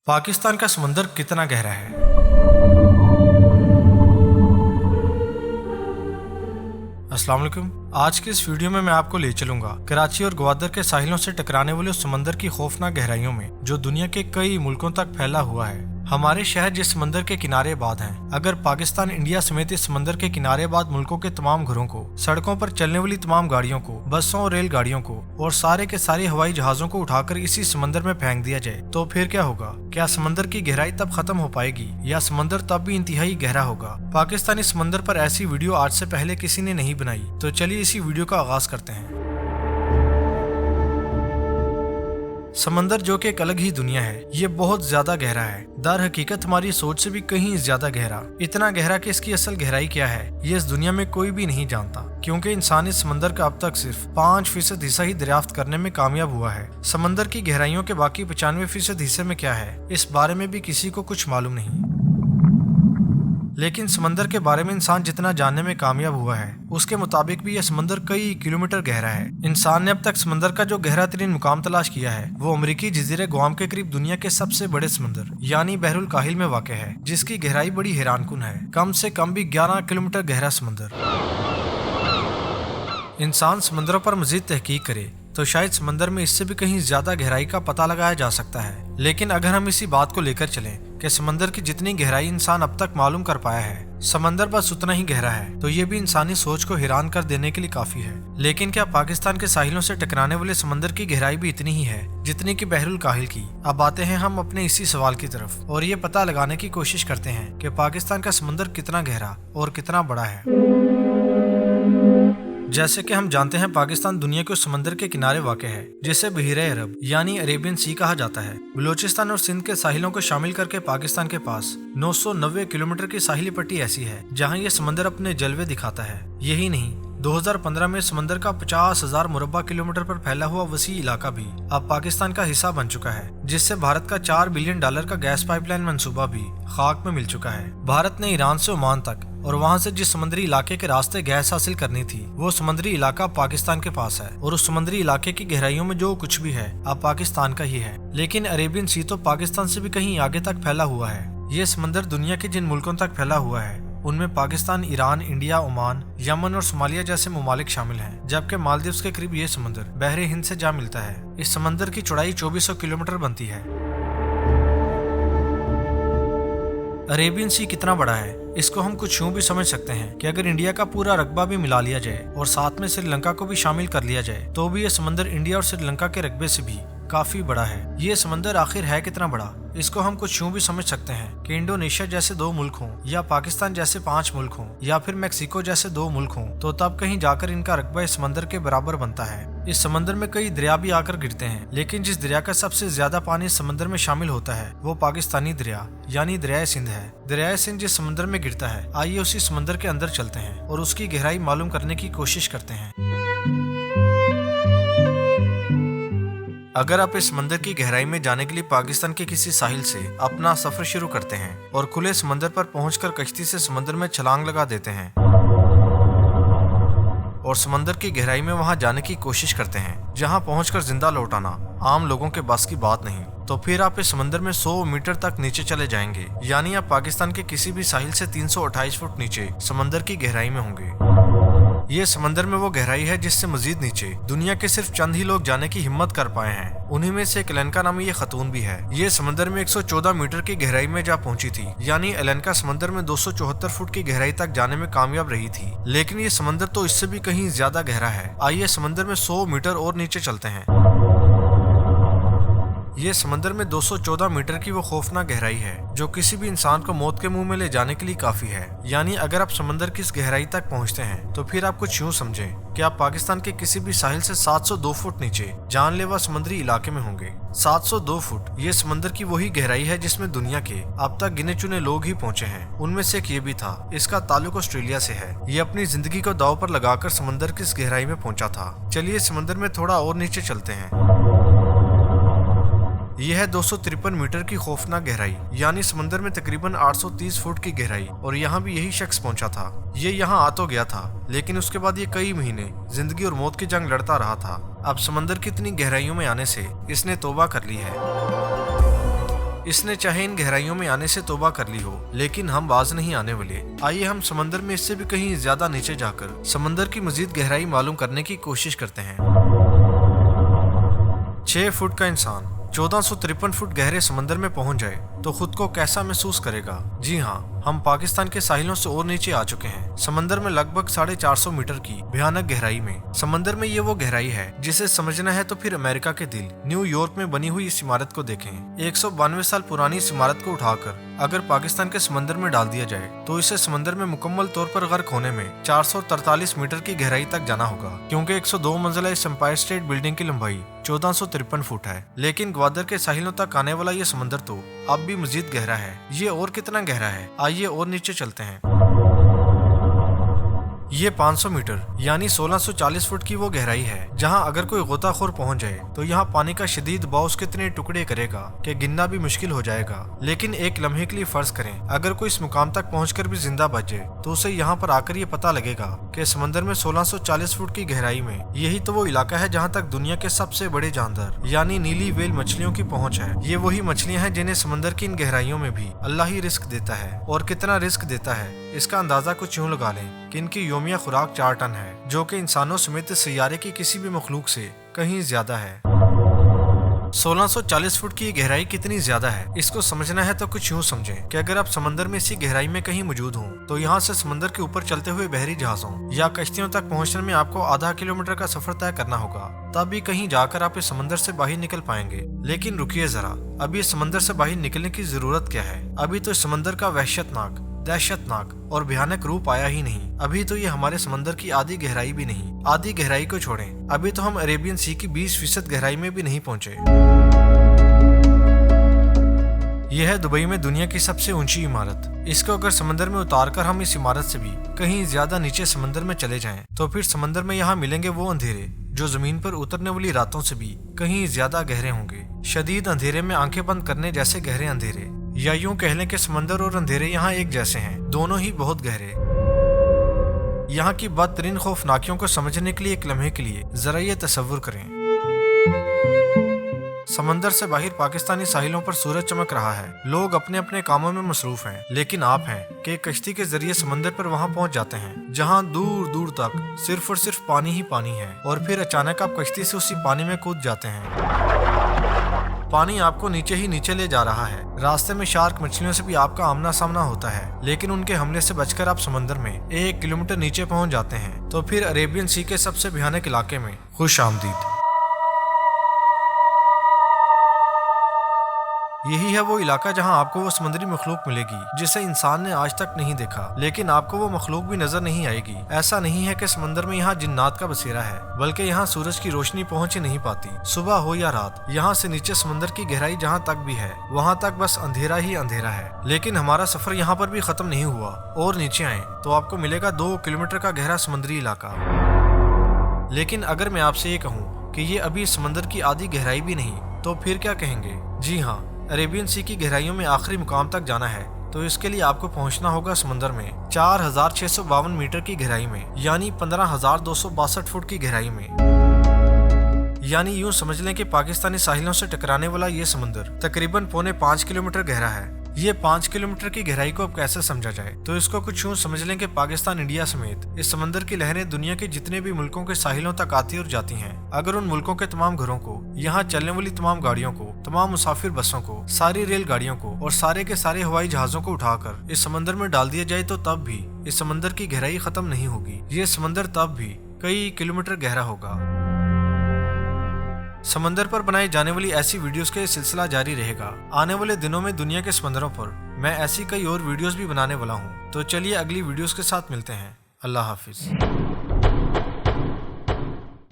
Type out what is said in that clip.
पाकिस्तान का समंदर कितना गहरा है? अस्सलाम वालेकुम। आज के इस वीडियो में मैं आपको ले चलूंगा कराची और ग्वादर के साहिलों से टकराने वाले उस समंदर की खौफनाक गहराइयों में जो दुनिया के कई मुल्कों तक फैला हुआ है। हमारे शहर जिस समंदर के किनारे आबाद हैं, अगर पाकिस्तान इंडिया समेत इस समंदर के किनारे आबाद मुल्कों के तमाम घरों को, सड़कों पर चलने वाली तमाम गाड़ियों को, बसों और रेलगाड़ियों को और सारे के सारे हवाई जहाजों को उठाकर इसी समंदर में फेंक दिया जाए तो फिर क्या होगा? क्या समंदर की गहराई तब खत्म हो पाएगी या समंदर तब भी इंतहाई गहरा होगा? पाकिस्तानी समंदर पर ऐसी वीडियो आज से पहले किसी ने नहीं बनाई, तो चलिए इसी वीडियो का आगाज करते हैं। समंदर जो कि एक अलग ही दुनिया है, ये बहुत ज्यादा गहरा है, दर हकीकत हमारी सोच से भी कहीं ज्यादा गहरा। इतना गहरा कि इसकी असल गहराई क्या है ये इस दुनिया में कोई भी नहीं जानता, क्योंकि इंसान इस समंदर का अब तक सिर्फ 5% हिस्सा ही दरियाफ्त करने में कामयाब हुआ है। समंदर की गहराइयों के बाकी 95% हिस्से में क्या है, इस बारे में भी किसी को कुछ मालूम नहीं। लेकिन समंदर के बारे में इंसान जितना जानने में कामयाब हुआ है, उसके मुताबिक भी यह समंदर कई किलोमीटर गहरा है। इंसान ने अब तक समंदर का जो गहरा तरीन मुकाम तलाश किया है, वो अमेरिकी जजीरे गुआम के करीब दुनिया के सबसे बड़े समंदर यानी बहरुल काहिल में वाक़ है, जिसकी गहराई बड़ी हैरानकुन है, कम से कम भी 11 किलोमीटर गहरा समंदर। इंसान समंदरों पर मजीद तहकीक करे तो शायद समंदर में इससे भी कहीं ज्यादा गहराई का पता लगाया जा सकता है। लेकिन अगर हम इसी बात को लेकर चलें कि समंदर की जितनी गहराई इंसान अब तक मालूम कर पाया है, समंदर बस उतना ही गहरा है, तो ये भी इंसानी सोच को हैरान कर देने के लिए काफी है। लेकिन क्या पाकिस्तान के साहिलों से टकराने वाले समंदर की गहराई भी इतनी ही है जितनी की बहरुल काहिल की? अब आते हैं हम अपने इसी सवाल की तरफ और ये पता लगाने की कोशिश करते हैं कि पाकिस्तान का समंदर कितना गहरा और कितना बड़ा है। जैसे कि हम जानते हैं, पाकिस्तान दुनिया के उस समंदर के किनारे वाक़ है जिसे बहीरे अरब यानी अरेबियन सी कहा जाता है। बलूचिस्तान और सिंध के साहिलों को शामिल करके पाकिस्तान के पास 990 किलोमीटर की साहिली पट्टी ऐसी है जहां ये समंदर अपने जलवे दिखाता है। यही नहीं, 2015 में समंदर का 50,000 मुरब्बा किलोमीटर पर फैला हुआ वसी इलाका भी अब पाकिस्तान का हिस्सा बन चुका है, जिससे भारत का $4 बिलियन का गैस पाइपलाइन मंसूबा भी खाक में मिल चुका है। भारत ने ईरान से ओमान तक और वहां से जिस समुद्री इलाके के रास्ते गैस हासिल करनी थी, वो समुद्री इलाका पाकिस्तान के पास है और उस समुद्री इलाके की गहराइयों में जो कुछ भी है अब पाकिस्तान का ही है। लेकिन अरेबियन सी तो पाकिस्तान से भी कहीं आगे तक फैला हुआ है। ये समंदर दुनिया के जिन मुल्कों तक फैला हुआ है उनमें Pakistan, Iran, India, Oman, Yemen और सोमालिया जैसे ममालिक शामिल हैं, जबकि मालदीव्स के करीब ये समंदर बहरे हिंद से जा मिलता है। इस समंदर की चौड़ाई 2400 किलोमीटर बनती है। अरेबियन सी कितना बड़ा है, इसको हम कुछ यूं भी समझ सकते हैं कि अगर इंडिया का पूरा रकबा भी मिला लिया जाए और साथ में श्रीलंका को भी शामिल कर लिया जाए, तो भी ये समंदर इंडिया और श्रीलंका के रकबे से भी काफी बड़ा है। ये समंदर आखिर है कितना बड़ा, इसको हम कुछ यूं भी समझ सकते हैं कि इंडोनेशिया जैसे 2 मुल्क हों या पाकिस्तान जैसे 5 मुल्क हों या फिर मैक्सिको जैसे 2 मुल्क हों, तो तब कहीं जाकर इनका रकबा इस समंदर के बराबर बनता है। इस समंदर में कई दरिया भी आकर गिरते हैं, लेकिन जिस दरिया का सबसे ज्यादा पानी इस समंदर में शामिल होता है वो पाकिस्तानी दरिया यानी दरिया सिंध है। दरिया सिंध जिस समंदर में गिरता है, आइए उसी समंदर के अंदर चलते हैं और उसकी गहराई मालूम करने की कोशिश करते हैं। अगर आप इस समंदर की गहराई में जाने के लिए पाकिस्तान के किसी साहिल से अपना सफर शुरू करते हैं और खुले समंदर पर पहुंचकर कश्ती से समंदर में छलांग लगा देते हैं और समंदर की गहराई में वहां जाने की कोशिश करते हैं जहां पहुंचकर जिंदा लौट आना आम लोगों के बस की बात नहीं, तो फिर आप इस समंदर में 100 मीटर तक नीचे चले जाएंगे, यानी आप पाकिस्तान के किसी भी साहिल से 328 फुट नीचे समंदर की गहराई में होंगे। ये समंदर में वो गहराई है जिससे मजीद नीचे दुनिया के सिर्फ चंद ही लोग जाने की हिम्मत कर पाए हैं। उन्हीं में से एक एलेनका नामी ये खतून भी है। ये समंदर में 114 मीटर की गहराई में जा पहुंची थी, यानी एलेनका समंदर में 274 फुट की गहराई तक जाने में कामयाब रही थी। लेकिन ये समंदर तो इससे भी कहीं ज्यादा गहरा है। आइए समंदर में 100 मीटर और नीचे चलते हैं। ये समंदर में 214 मीटर की वो खौफनाक गहराई है जो किसी भी इंसान को मौत के मुंह में ले जाने के लिए काफी है। यानी अगर आप समंदर की इस गहराई तक पहुंचते हैं तो फिर आप कुछ यूं समझें कि आप पाकिस्तान के किसी भी साहिल से 702 फुट नीचे जानलेवा समुद्री इलाके में होंगे। 702 फुट ये समंदर की वही गहराई है जिसमें दुनिया के अब तक गिने चुने लोग ही पहुंचे हैं। उनमें से एक ये भी था, इसका ताल्लुक ऑस्ट्रेलिया से है। ये अपनी जिंदगी को दांव पर लगाकर समंदर की इस गहराई में पहुंचा था। चलिए समंदर में थोड़ा और नीचे चलते हैं। यह है 253 मीटर की खौफनाक गहराई, यानी समंदर में तकरीबन 830 फुट की गहराई, और यहाँ भी यही शख्स पहुंचा था। ये यहाँ आ तो गया था, लेकिन उसके बाद ये कई महीने जिंदगी और मौत की जंग लड़ता रहा था। अब समंदर की इतनी गहराइयों में आने से इसने तौबा कर ली है। इसने चाहे इन गहराइयों में आने से तौबा कर ली हो, लेकिन हम बाज नहीं आने वाले। आइए हम समंदर में इससे भी कहीं ज्यादा नीचे जाकर समंदर की मजीद गहराई मालूम करने की कोशिश करते हैं। 6 फुट का इंसान 1453 फुट गहरे समंदर में पहुंच जाए तो खुद को कैसा महसूस करेगा? जी हाँ, हम पाकिस्तान के साहिलों से और नीचे आ चुके हैं। समंदर में लगभग 450 मीटर की भयानक गहराई में। समंदर में ये वो गहराई है जिसे समझना है तो फिर अमेरिका के दिल न्यूयॉर्क में बनी हुई इस इमारत को देखें। 192 साल पुरानी इस इमारत को उठाकर अगर पाकिस्तान के समंदर में डाल दिया जाए तो इसे समंदर में मुकम्मल तौर पर गर्क होने में 443 मीटर की गहराई तक जाना होगा, क्योंकि 102 मंजिला इस एम्पायर स्टेट बिल्डिंग की लंबाई 1453 फुट है। लेकिन ग्वादर के साहिलों तक आने वाला ये समंदर तो अब भी मजीद गहरा है। ये और कितना गहरा है, आइए और नीचे चलते हैं। ये 500 मीटर यानी 1640 फुट की वो गहराई है जहां अगर कोई गोताखोर पहुंच जाए तो यहाँ पानी का शदीद बहाव उसके इतने टुकड़े करेगा कि गिनना भी मुश्किल हो जाएगा। लेकिन एक लम्हे के लिए फर्ज करें अगर कोई इस मुकाम तक पहुंचकर भी जिंदा बच जाए तो उसे यहाँ पर आकर ये पता लगेगा कि समंदर में 1640 फुट की गहराई में यही तो वो इलाका है जहाँ तक दुनिया के सबसे बड़े जानदार यानी नीली व्हेल मछलियों की पहुँच है। ये वही मछलियाँ हैं जिन्हें समंदर की इन गहराइयों में भी अल्लाह ही रिस्क देता है। और कितना रिस्क देता है इसका अंदाजा कुछ यूं लगा लें कि इनकी योमिया खुराक 4 टन है, जो कि इंसानों समेत सैयारे की किसी भी मखलूक से कहीं ज्यादा है। 1640 फुट की गहराई कितनी ज्यादा है इसको समझना है तो कुछ यूं समझें कि अगर आप समंदर में इसी गहराई में कहीं मौजूद हों तो यहाँ से समंदर के ऊपर चलते हुए बहरी जहाजों या कश्तियों तक पहुँचने में आपको आधा किलोमीटर का सफर तय करना होगा, तब भी कहीं जाकर आप इस समंदर से बाहर निकल पाएंगे। लेकिन रुकिए जरा, अभी इस समंदर से बाहर निकलने की जरूरत क्या है? अभी तो इस समंदर का वहशतनाक, दहशतनाक और भयानक रूप आया ही नहीं। अभी तो ये हमारे समंदर की आधी गहराई भी नहीं। आधी गहराई को छोड़ें, अभी तो हम अरेबियन सी की 20% गहराई में भी नहीं पहुंचे। यह है दुबई में दुनिया की सबसे ऊंची इमारत। इसको अगर समंदर में उतारकर हम इस इमारत से भी कहीं ज्यादा नीचे समंदर में चले जाएं, तो फिर समंदर में यहाँ मिलेंगे वो अंधेरे जो जमीन पर उतरने वाली रातों से भी कहीं ज्यादा गहरे होंगे। शदीद अंधेरे में आंखें बंद करने जैसे गहरे अंधेरे, या यूं कह लें कि समंदर और अंधेरे यहाँ एक जैसे हैं, दोनों ही बहुत गहरे। यहाँ की बदतरीन खौफनाकियों को समझने के लिए एक लम्हे के लिए जरा ये तसव्वुर करें। समंदर से बाहर पाकिस्तानी साहिलों पर सूरज चमक रहा है। लोग अपने अपने कामों में मसरूफ हैं, लेकिन आप हैं कि कश्ती के जरिए समंदर पर वहां पहुंच जाते हैं जहां दूर दूर तक सिर्फ और सिर्फ पानी ही पानी है, और फिर अचानक आप कश्ती से उसी पानी में कूद जाते हैं। पानी आपको नीचे ही नीचे ले जा रहा है। रास्ते में शार्क मछलियों से भी आपका आमना सामना होता है, लेकिन उनके हमले से बचकर आप समंदर में 1 किलोमीटर नीचे पहुंच जाते हैं। तो फिर अरेबियन सी के सबसे भयानक इलाके में खुश आमदीद। यही है वो इलाका जहां आपको वो समुद्री मखलूक मिलेगी जिसे इंसान ने आज तक नहीं देखा, लेकिन आपको वो मखलूक भी नजर नहीं आएगी। ऐसा नहीं है कि समंदर में यहाँ जिन्नात का बसेरा है, बल्कि यहाँ सूरज की रोशनी पहुँच ही नहीं पाती। सुबह हो या रात, यहाँ से नीचे समंदर की गहराई जहाँ तक भी है वहाँ तक बस अंधेरा ही अंधेरा है। लेकिन हमारा सफर यहाँ पर भी खत्म नहीं हुआ। और नीचे आए तो आपको मिलेगा 2 किलोमीटर का गहरा समुद्री इलाका। लेकिन अगर मैं आपसे ये कहूँ कि ये अभी समंदर की आधी गहराई भी नहीं, तो फिर क्या कहेंगे? जी हाँ, अरेबियन सी की गहराइयों में आखिरी मुकाम तक जाना है तो इसके लिए आपको पहुंचना होगा समंदर में 4652 मीटर की गहराई में, यानी 15262 फुट की गहराई में। यानी यूं समझ लें कि पाकिस्तानी साहिलों से टकराने वाला ये समंदर तकरीबन 4.5 किलोमीटर गहरा है। ये 5 किलोमीटर की गहराई को अब कैसे समझा जाए, तो इसको कुछ यूं समझ लें कि पाकिस्तान, इंडिया समेत इस समंदर की लहरें दुनिया के जितने भी मुल्कों के साहिलों तक आती और जाती हैं। अगर उन मुल्कों के तमाम घरों को, यहाँ चलने वाली तमाम गाड़ियों को, तमाम मुसाफिर बसों को, सारी रेल गाड़ियों को और सारे के सारे हवाई जहाजों को उठाकर इस समंदर में डाल दिया जाए तो तब भी इस समंदर की गहराई खत्म नहीं होगी। ये समंदर तब भी कई किलोमीटर गहरा होगा। समंदर पर बनाई जाने वाली ऐसी वीडियोस का सिलसिला जारी रहेगा। आने वाले दिनों में दुनिया के समंदरों पर मैं ऐसी कई और वीडियोस भी बनाने वाला हूँ। तो चलिए अगली वीडियोस के साथ मिलते हैं। अल्लाह हाफिज।